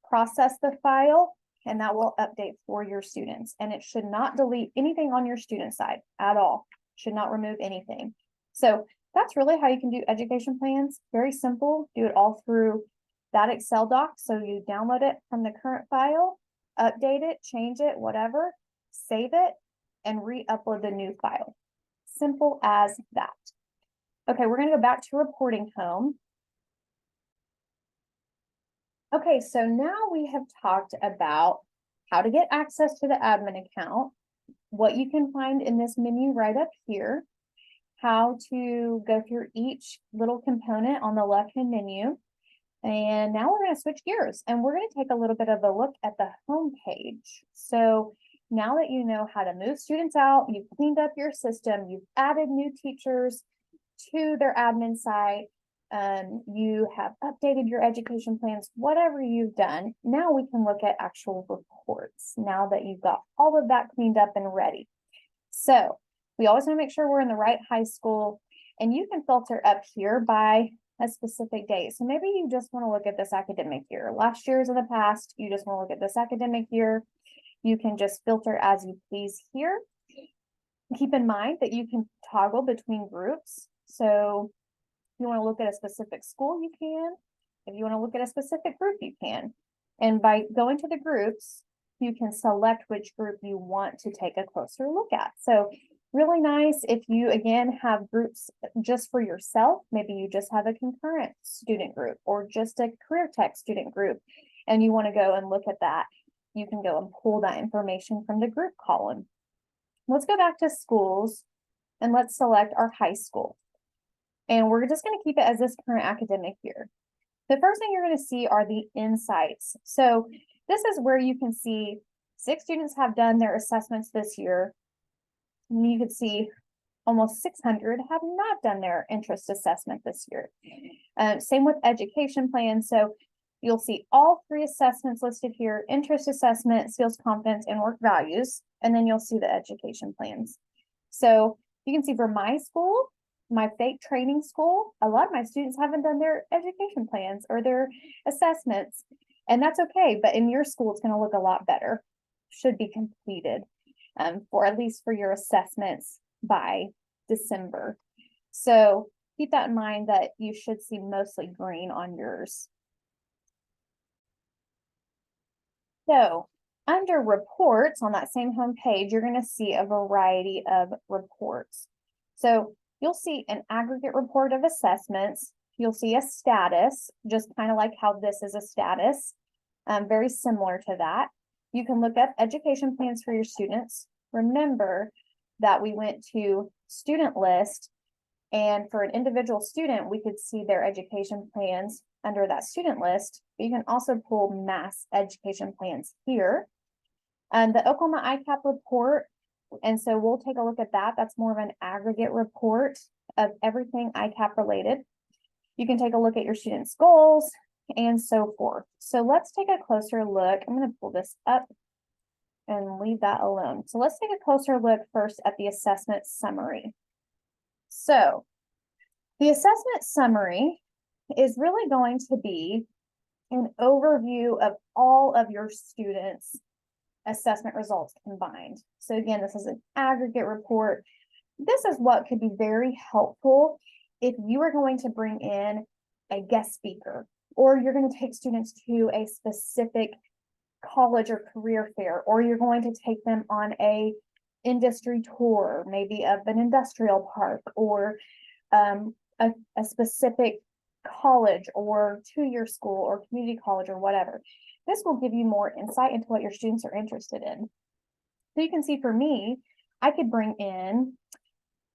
Process the file. and that will update for your students. And it should not delete anything on your student side at all. Should not remove anything. So that's really how you can do education plans. Very simple. Do it all through that Excel doc. So you download it from the current file, update it, change it, whatever, save it, and re-upload the new file. Simple as that. Okay, we're going to go back to reporting home. Okay, so now we have talked about how to get access to the admin account, what you can find in this menu right up here, how to go through each little component on the left-hand menu. And now we're going to switch gears and we're going to take a little bit of a look at the home page. So now that you know how to move students out, you've cleaned up your system, you've added new teachers to their admin site, you have updated your education plans, whatever you've done, now we can look at actual reports now that you've got all of that cleaned up and ready. So we always want to make sure we're in the right high school, and you can filter up here by a specific date. So maybe you just want to look at this academic year. Last year's in the past, you just want to look at this academic year. You can just filter as you please here. Keep in mind that you can toggle between groups. So if you want to look at a specific school, you can. If you want to look at a specific group, you can. And by going to the groups, you can select which group you want to take a closer look at. So really nice if you, again, have groups just for yourself. Maybe you just have a concurrent student group or just a career tech student group, and you want to go and look at that. You can go and pull that information from the group column. Let's go back to schools and let's select our high school. And we're just going to keep it as this current academic year. The first thing you're going to see are the insights. So this is where you can see 6 students have done their assessments this year. And you can see almost 600 have not done their interest assessment this year. Same with education plans. So you'll see all 3 assessments listed here: interest assessment, skills, confidence, and work values. And then you'll see the education plans. So you can see for my school, my fake training school, a lot of my students haven't done their education plans or their assessments, and that's okay. But in your school, it's going to look a lot better. Should be completed for at least for your assessments by December. So keep that in mind that you should see mostly green on yours. So under reports on that same home page, you're going to see a variety of reports. So you'll see an aggregate report of assessments. You'll see a status, just kind of like how this is a status, very similar to that. You can look up education plans for your students. Remember that we went to student list, and for an individual student, we could see their education plans under that student list. You can also pull mass education plans here. The Oklahoma ICAP report, and so we'll take a look at that. That's more of an aggregate report of everything ICAP related. You can take a look at your students' goals and so forth. So let's take a closer look. I'm going to pull this up and leave that alone. So let's take a closer look first at the assessment summary. So the assessment summary is really going to be an overview of all of your students' assessment results combined. So again, this is an aggregate report. This is what could be very helpful if you are going to bring in a guest speaker, or you're going to take students to a specific college or career fair, or you're going to take them on a industry tour, maybe of an industrial park, or a specific college or 2-year school or community college or whatever. This will give you more insight into what your students are interested in. So you can see for me, I could bring in,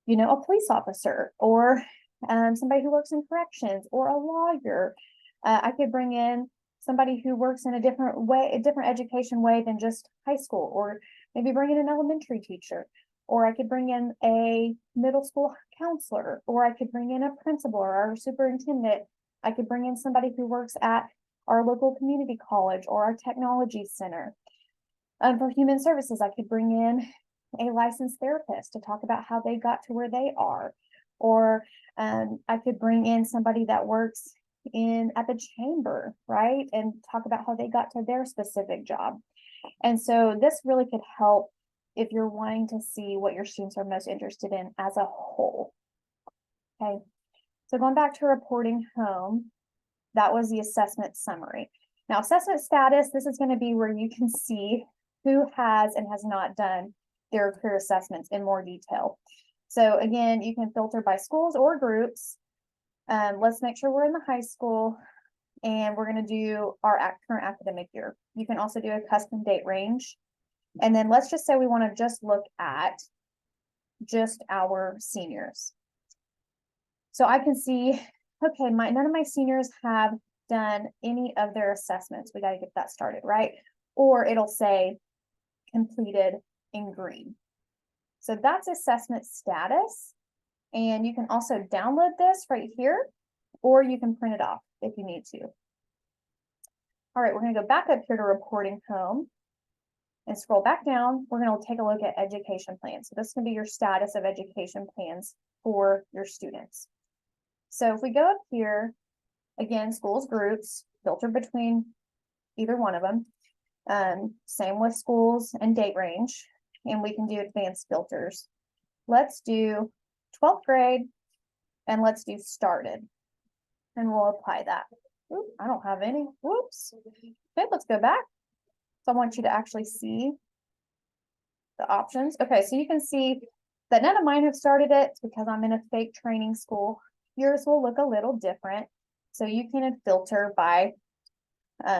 a police officer, or somebody who works in corrections, or a lawyer. I could bring in somebody who works in a different way, a different education way than just high school, or maybe bring in an elementary teacher, or I could bring in a middle school counselor, or I could bring in a principal or our superintendent. I could bring in somebody who works at our local community college or our technology center. For human services, I could bring in a licensed therapist to talk about how they got to where they are, or I could bring in somebody that works at the chamber, right, and talk about how they got to their specific job. And so this really could help if you're wanting to see what your students are most interested in as a whole. Okay, so going back to reporting home, that was the assessment summary. Now, assessment status, this is going to be where you can see who has and has not done their career assessments in more detail. So again, you can filter by schools or groups. Let's make sure we're in the high school, and we're going to do our current academic year. You can also do a custom date range. And then let's just say we want to just look at just our seniors. So I can see, okay, none of my seniors have done any of their assessments. We got to get that started, right? Or it'll say completed in green. So that's assessment status. And you can also download this right here, or you can print it off if you need to. All right, we're going to go back up here to reporting home and scroll back down. We're going to take a look at education plans. So this is going to be your status of education plans for your students. So if we go up here, again, schools, groups, filter between either one of them. Same with schools and date range, and we can do advanced filters. Let's do 12th grade, and let's do started, and we'll apply that. Oop, I don't have any. Whoops. Okay, let's go back. So I want you to actually see the options. Okay, so you can see that none of mine have started it because I'm in a fake training school. Yours will look a little different. So you can filter by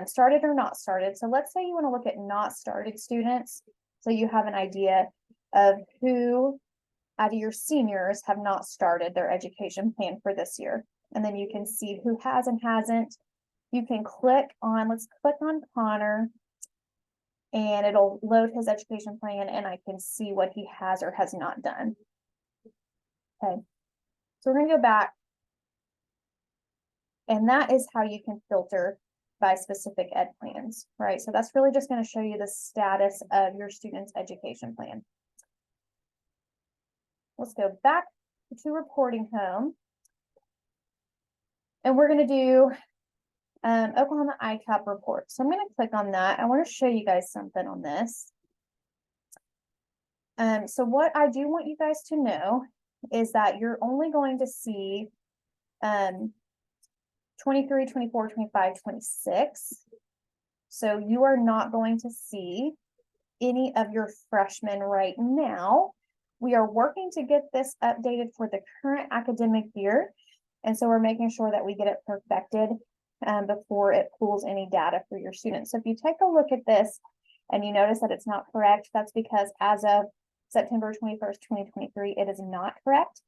started or not started. So let's say you want to look at not started students. So you have an idea of who out of your seniors have not started their education plan for this year. And then you can see who has and hasn't. You can click on, let's click on Connor, and it'll load his education plan, and I can see what he has or has not done. Okay, so we're going to go back. And that is how you can filter by specific ed plans, right? So that's really just going to show you the status of your student's education plan. Let's go back to reporting home. And we're going to do Oklahoma ICAP report. So I'm going to click on that. I want to show you guys something on this. So what I do want you guys to know is that you're only going to see 23, 24, 25, 26. So you are not going to see any of your freshmen right now. We are working to get this updated for the current academic year. And so we're making sure that we get it perfected before it pulls any data for your students. So if you take a look at this and you notice that it's not correct, that's because as of September 21st, 2023, it is not correct.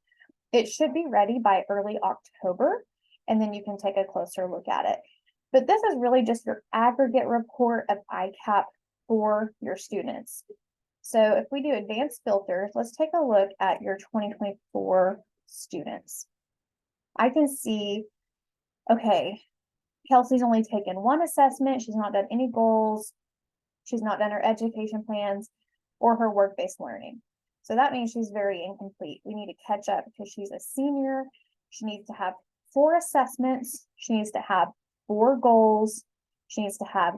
It should be ready by early October, and then you can take a closer look at it. But this is really just your aggregate report of ICAP for your students. So if we do advanced filters, let's take a look at your 2024 students. I can see, okay, Kelsey's only taken one assessment. She's not done any goals. She's not done her education plans or her work-based learning. So that means she's very incomplete. We need to catch up because she's a senior. She needs to have 4 assessments. She needs to have 4 goals. She needs to have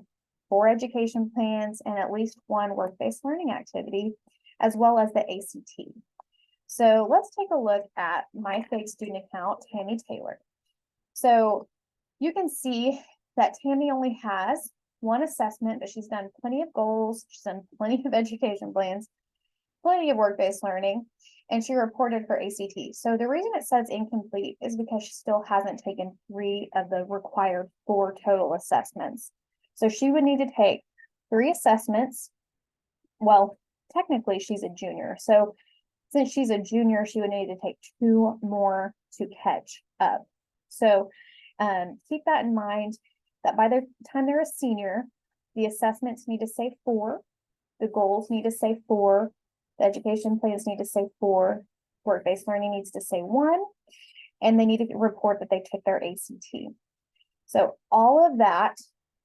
4 education plans and at least 1 work-based learning activity, as well as the ACT. So let's take a look at my fake student account, Tammy Taylor. So you can see that Tammy only has 1 assessment, but she's done plenty of goals. She's done plenty of education plans, plenty of work-based learning, and she reported her ACT. So the reason it says incomplete is because she still hasn't taken 3 of the required 4 total assessments. So she would need to take 3 assessments. Well, technically she's a junior. So since she's a junior, she would need to take 2 more to catch up. So keep that in mind that by the time they're a senior, the assessments need to say 4, the goals need to say 4, the education plans need to say 4, work-based learning needs to say 1, and they need to report that they took their ACT. So all of that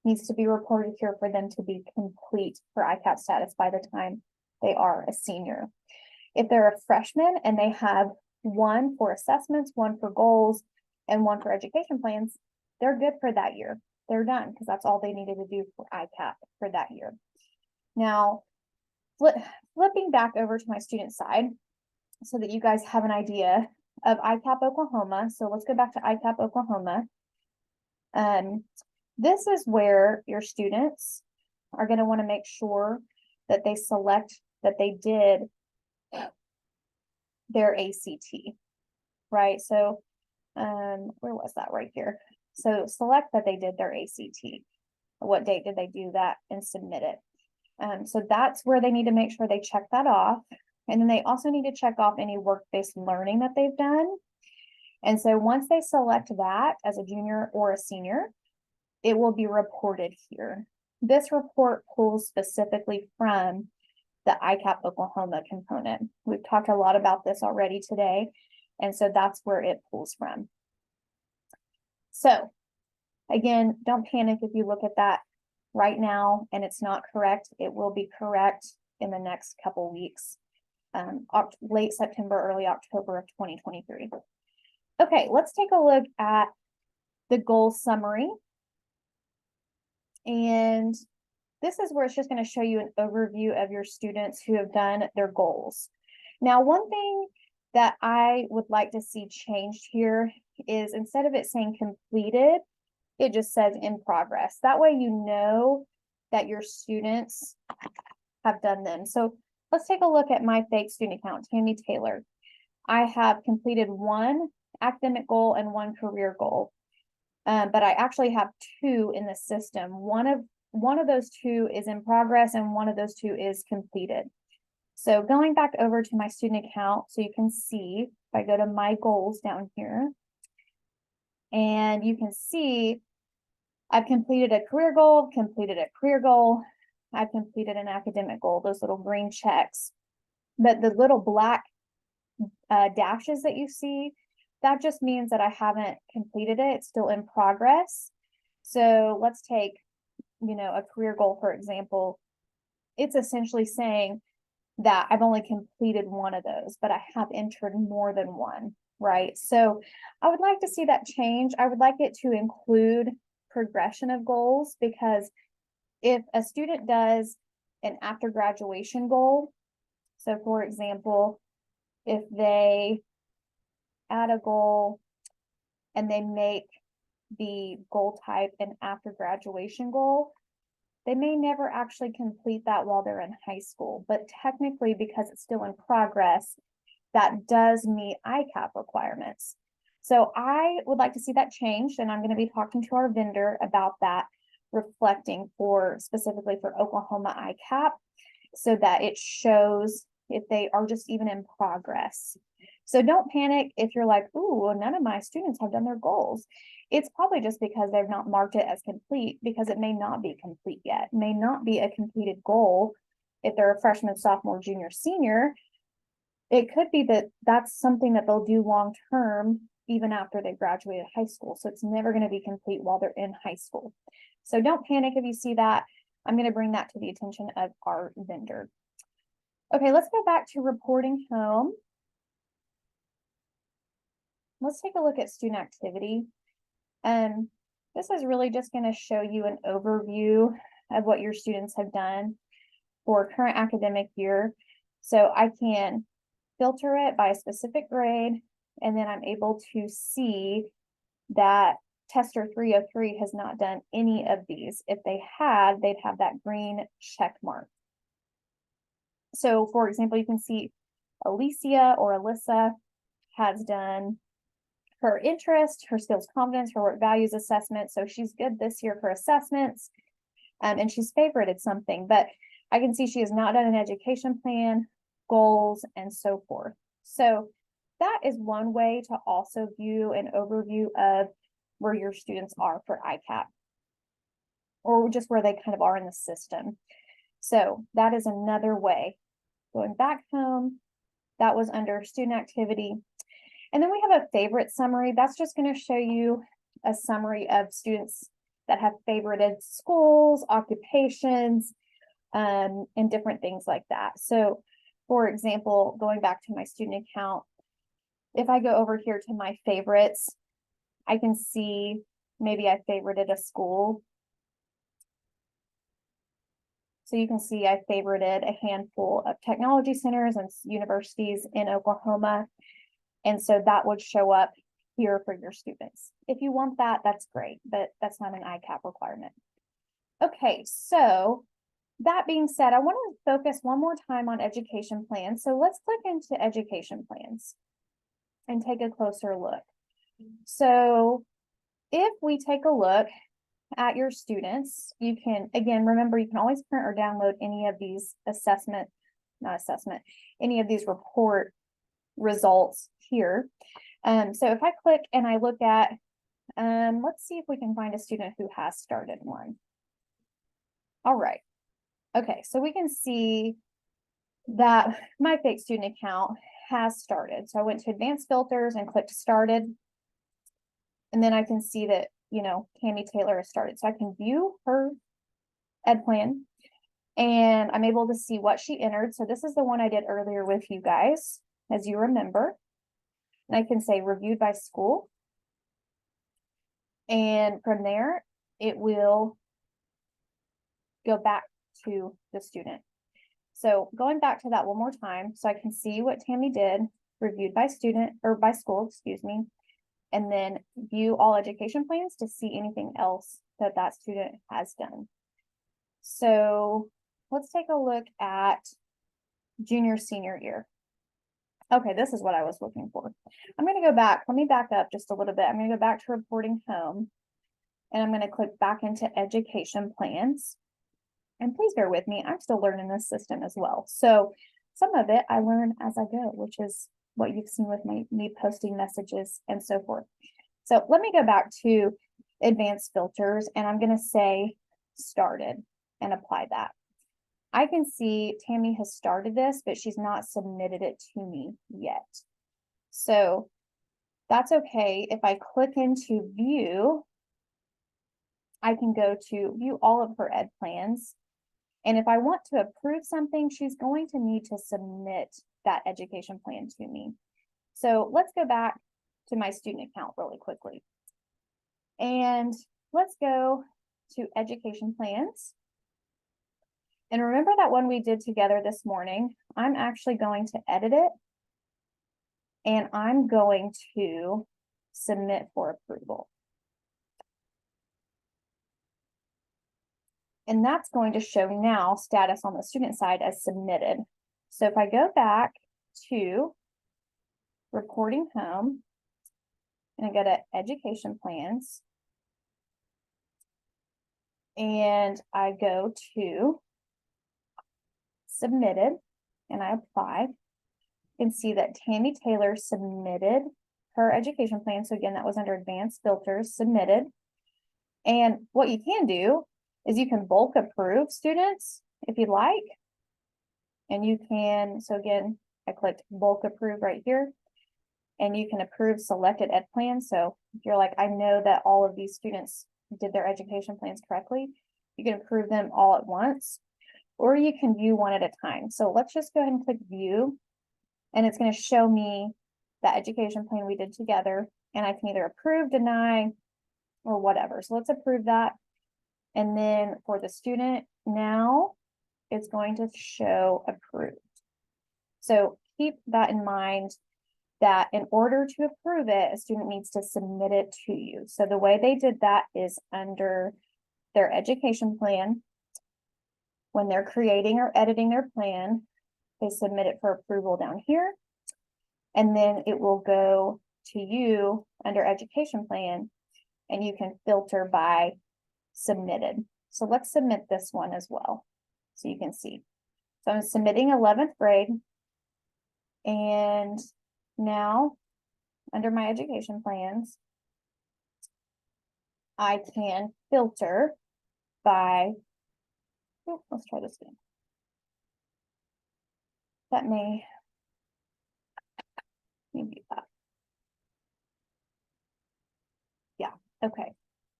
needs to be reported here for them to be complete for ICAP status by the time they are a senior. If they're a freshman and they have 1 for assessments, 1 for goals, and 1 for education plans, they're good for that year. They're done because that's all they needed to do for ICAP for that year. Now, flipping back over to my student side so that you guys have an idea of ICAP Oklahoma. So let's go back to ICAP Oklahoma. This is where your students are going to want to make sure that they select that they did their ACT, right? So, where was that? Right here. So select that they did their ACT. What date did they do that and submit it? So that's where they need to make sure they check that off. And then they also need to check off any work-based learning that they've done. And so once they select that as a junior or a senior, it will be reported here. This report pulls specifically from the ICAP Oklahoma component. We've talked a lot about this already today, and so that's where it pulls from. So again, don't panic if you look at that right now and it's not correct. It will be correct in the next couple weeks, late September, early October of 2023. Okay, let's take a look at the goal summary. And this is where it's just going to show you an overview of your students who have done their goals. Now, one thing that I would like to see changed here is instead of it saying completed, it just says in progress. That way you know that your students have done them. So let's take a look at my fake student account, Tammy Taylor. I have completed one academic goal and one career goal. But I actually have two in the system. One of those two is in progress and one of those two is completed. So going back over to my student account, so you can see, if I go to my goals down here, and you can see I've completed a career goal, I've completed an academic goal, those little green checks. But the little black dashes that you see, that just means that I haven't completed it. It's still in progress. So let's take, a career goal, for example. It's essentially saying that I've only completed one of those, but I have entered more than one, right? So I would like to see that change. I would like it to include progression of goals, because if a student does an after graduation goal, so for example, if they add a goal and they make the goal type an after graduation goal, they may never actually complete that while they're in high school. But technically, because it's still in progress, that does meet ICAP requirements. So I would like to see that changed, and I'm going to be talking to our vendor about that, reflecting specifically for Oklahoma ICAP, so that it shows if they are just even in progress. So don't panic if you're like, ooh, none of my students have done their goals. It's probably just because they've not marked it as complete, because it may not be complete yet. It may not be a completed goal if they're a freshman, sophomore, junior, senior. It could be that that's something that they'll do long term, even after they graduated high school. So it's never going to be complete while they're in high school. So don't panic if you see that. I'm going to bring that to the attention of our vendor. Okay, let's go back to reporting home. Let's take a look at student activity. This is really just going to show you an overview of what your students have done for current academic year. So I can filter it by a specific grade, and then I'm able to see that tester 303 has not done any of these. If they had, they'd have that green check mark. So for example, you can see Alicia or Alyssa has done her interest, her skills confidence, her work values assessment. So she's good this year for assessments, and she's favorited something, but I can see she has not done an education plan, goals, and so forth. So that is one way to also view an overview of where your students are for ICAP, or just where they kind of are in the system. So that is another way. Going back home, that was under student activity. And then we have a favorite summary. That's just going to show you a summary of students that have favorited schools, occupations, and different things like that. So for example, going back to my student account, if I go over here to my favorites, I can see maybe I favorited a school. So you can see I favorited a handful of technology centers and universities in Oklahoma. And so that would show up here for your students. If you want that, that's great, but that's not an ICAP requirement. Okay, so that being said, I want to focus one more time on education plans. So let's click into education plans and take a closer look. So if we take a look at your students, you can, again, remember, you can always print or download any of these any of these report results here. So if I click and I look at, let's see if we can find a student who has started one. All right. Okay, so we can see that my fake student account has started. So I went to advanced filters and clicked started. And then I can see that, you know, Tammy Taylor has started. So I can view her ed plan and I'm able to see what she entered. So this is the one I did earlier with you guys, as you remember. And I can say reviewed by school. And from there, it will go back to the student. So going back to that one more time, so I can see what Tammy did, reviewed by student or by school, excuse me, and then view all education plans to see anything else that that student has done. So let's take a look at junior, senior year. Okay, this is what I was looking for. I'm going to go back. Let me back up just a little bit. I'm going to go back to reporting home and I'm going to click back into education plans. And please bear with me, I'm still learning this system as well. So some of it I learn as I go, which is what you've seen with me posting messages and so forth. So let me go back to advanced filters and I'm going to say started and apply that. I can see Tammy has started this, but she's not submitted it to me yet. So that's okay. If I click into view, I can go to view all of her ed plans. And if I want to approve something, she's going to need to submit that education plan to me. So let's go back to my student account really quickly. And let's go to education plans. And remember that one we did together this morning, I'm actually going to edit it. And I'm going to submit for approval. And that's going to show now status on the student side as submitted. So if I go back to reporting home and I go to education plans and I go to submitted and I apply, you can see that Tammy Taylor submitted her education plan. So again, that was under advanced filters, submitted. And what you can do is you can bulk approve students if you'd like. And you can, so again, I clicked bulk approve right here. And you can approve selected ed plans. So if you're like, I know that all of these students did their education plans correctly, you can approve them all at once, or you can view one at a time. So let's just go ahead and click view. And it's going to show me the education plan we did together. And I can either approve, deny, or whatever. So let's approve that. And then for the student, now it's going to show approved. So keep that in mind that in order to approve it, a student needs to submit it to you. So the way they did that is under their education plan. When they're creating or editing their plan, they submit it for approval down here. And then it will go to you under education plan and you can filter by submitted. So let's submit this one as well. So you can see. So I'm submitting 11th grade. And now under my education plans, I can filter by, let's try this again. That may be that. Yeah, okay.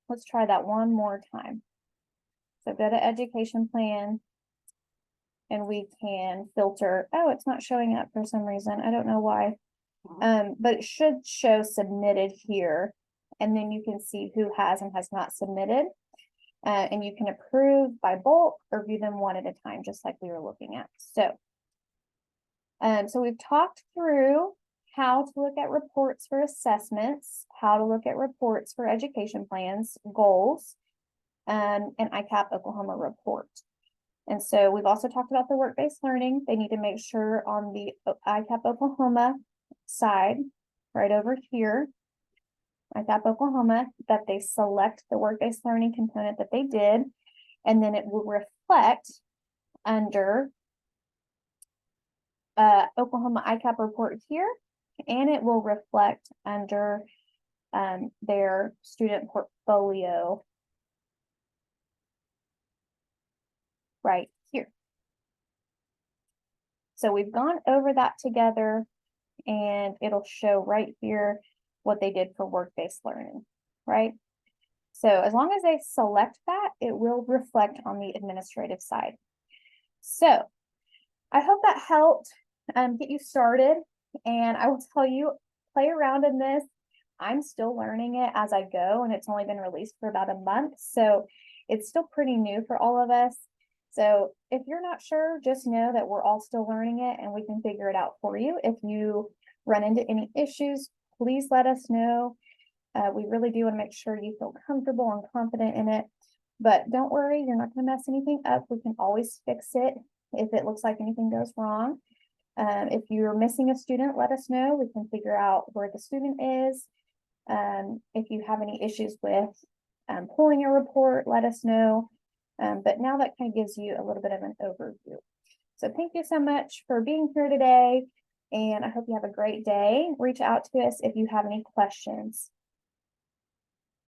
Let's try that one more time. So go to education plan and we can filter. Oh, it's not showing up for some reason. I don't know why. But it should show submitted here. And then you can see who has and has not submitted. And you can approve by bulk or view them one at a time, just like we were looking at. So we've talked through how to look at reports for assessments, how to look at reports for education plans, goals, and ICAP Oklahoma report. And so we've also talked about the work-based learning. They need to make sure on the ICAP Oklahoma side, right over here, ICAP Oklahoma, that they select the work-based learning component that they did, and then it will reflect under Oklahoma ICAP report here, and it will reflect under their student portfolio right here. So we've gone over that together, and it'll show right here what they did for work-based learning, right? So as long as they select that, it will reflect on the administrative side. So I hope that helped get you started, and I will tell you, play around in this. I'm still learning it as I go, and it's only been released for about a month, so it's still pretty new for all of us. So if you're not sure, just know that we're all still learning it, and we can figure it out for you. If you run into any issues, please let us know. We really do want to make sure you feel comfortable and confident in it. But don't worry, you're not going to mess anything up. We can always fix it if it looks like anything goes wrong. If you're missing a student, let us know. We can figure out where the student is. If you have any issues with pulling a report, let us know. But now that kind of gives you a little bit of an overview. So thank you so much for being here today, and I hope you have a great day. Reach out to us if you have any questions.